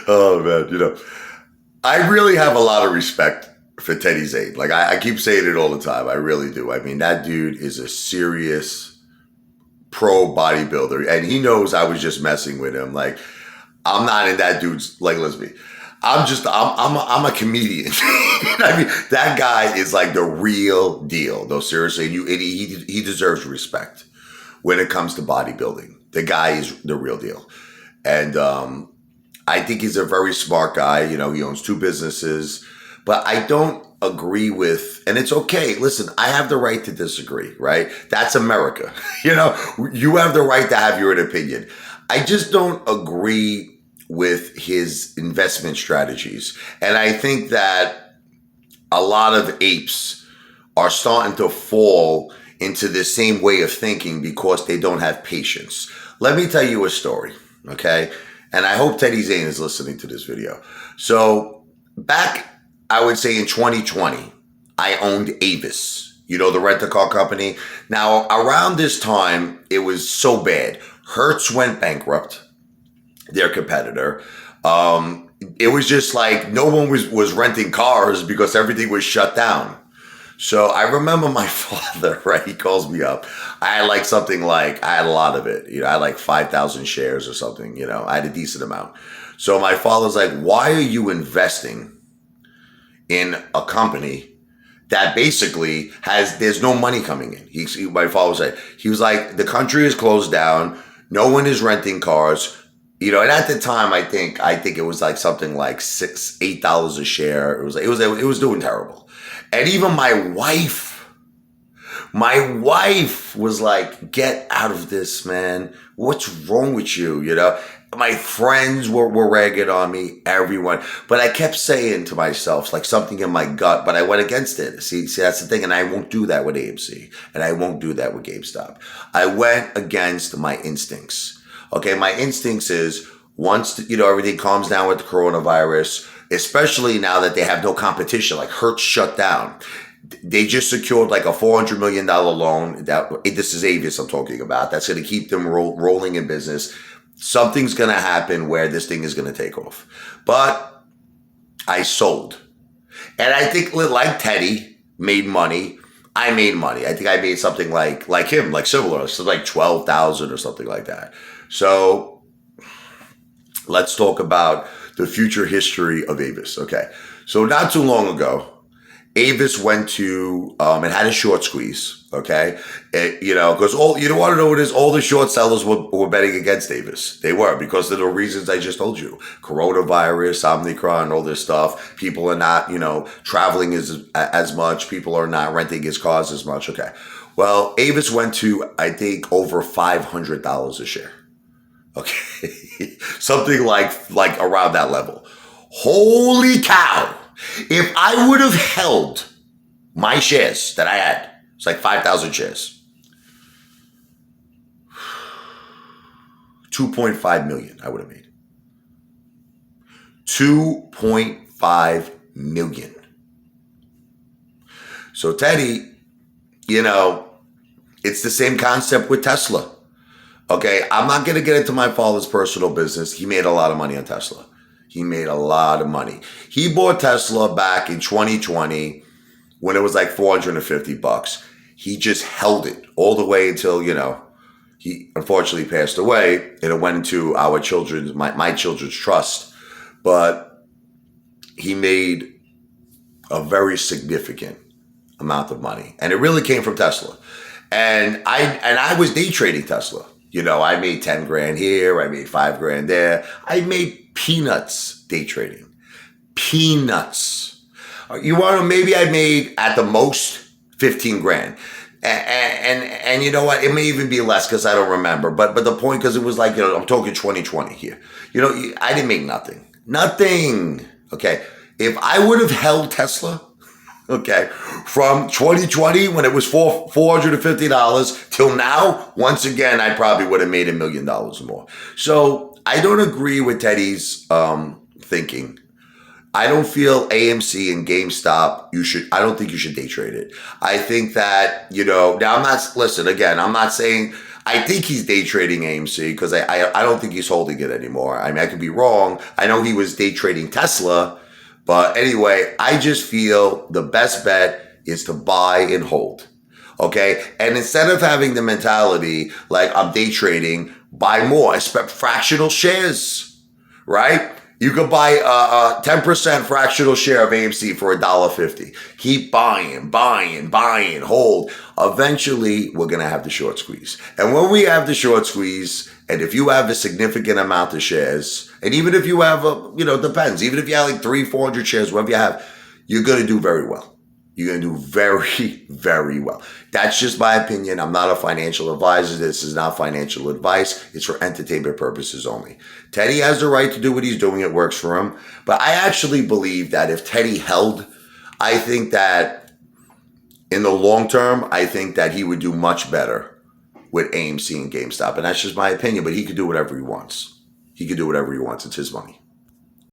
Oh man, I really have a lot of respect for Teddy Zane. Like I keep saying it all the time. I really do. I mean, that dude is a serious pro bodybuilder, and he knows I was just messing with him. Like I'm not in that dude's like. Let's be. I'm a comedian. I mean, that guy is like the real deal. No, seriously, he deserves respect when it comes to bodybuilding. The guy is the real deal, and I think he's a very smart guy. He owns two businesses, but I don't agree with, and it's okay. Listen, I have the right to disagree, right? That's America. You have the right to have your own opinion. I just don't agree with his investment strategies. And I think that a lot of apes are starting to fall into the same way of thinking because they don't have patience. Let me tell you a story, okay? And I hope Teddy Zane is listening to this video. So back, I would say in 2020, I owned Avis, the rent-a-car company. Now, around this time, it was so bad. Hertz went bankrupt, their competitor. It was just like no one was renting cars because everything was shut down. So I remember my father, right? He calls me up. I had a lot of it. I had like 5,000 shares or something. I had a decent amount. So my father's like, why are you investing in a company that basically there's no money coming in? My father said, he was like, the country is closed down. No one is renting cars. And at the time, I think it was like something like $8 a share. It was doing terrible. And even my wife was like, get out of this, man. What's wrong with you? My friends were ragging on me, everyone. But I kept saying to myself, like something in my gut, but I went against it. See, that's the thing. And I won't do that with AMC. And I won't do that with GameStop. I went against my instincts. Okay, my instincts is once, everything calms down with the coronavirus, especially now that they have no competition, like Hertz shut down. They just secured like a $400 million loan. This is Avis I'm talking about. That's going to keep them rolling in business. Something's going to happen where this thing is going to take off. But I sold. And I think like Teddy made money. I made money. I think I made something like him, like similar. So like 12,000 or something like that. So let's talk about the future history of Avis. Okay. So not too long ago, Avis went to, and had a short squeeze. Okay. Because you don't want to know what it is. All the short sellers were betting against Avis. They were, because of the reasons I just told you. Coronavirus, Omicron, all this stuff. People are not, traveling as much. People are not renting his cars as much. Okay. Well, Avis went to, I think, over $500 a share. Okay. Something like around that level. Holy cow. If I would have held my shares that I had, it's like 5,000 shares, 2.5 million I would have made. 2.5 million. So Teddy, it's the same concept with Tesla. Okay, I'm not going to get into my father's personal business. He made a lot of money on Tesla. He made a lot of money. He bought Tesla back in 2020 when it was like $450. He just held it all the way until, he unfortunately passed away, and it went into our my children's trust. But he made a very significant amount of money, and it really came from Tesla. And I was day trading Tesla. I made 10 grand here. I made 5 grand there. I made peanuts day trading. Peanuts. You want to, maybe I made at the most 15 grand. And you know what? It may even be less because I don't remember. But the point, because it was like, I'm talking 2020 here. I didn't make nothing. Nothing. Okay. If I would have held Tesla, okay, from 2020 when it was $450 till now, once again, I probably would have made $1 million more. So I don't agree with Teddy's thinking. I don't feel AMC and GameStop, I don't think you should day trade it. I think that, now I'm not saying, I think he's day trading AMC because I don't think he's holding it anymore. I mean, I could be wrong. I know he was day trading Tesla, but anyway, I just feel the best bet is to buy and hold. Okay. And instead of having the mentality like I'm day trading, buy more, expect fractional shares, right? You could buy a 10% fractional share of AMC for $1.50. Keep buying, hold. Eventually, we're going to have the short squeeze. And when we have the short squeeze, and if you have a significant amount of shares, and even if you have, depends, even if you have like 300-400 shares, whatever you have, you're going to do very well. You're going to do very, very well. That's just my opinion. I'm not a financial advisor. This is not financial advice. It's for entertainment purposes only. Teddy has the right to do what he's doing. It works for him. But I actually believe that if Teddy held, I think that in the long term, I think that he would do much better with AMC and GameStop. And that's just my opinion. But he could do whatever he wants. He could do whatever he wants. It's his money.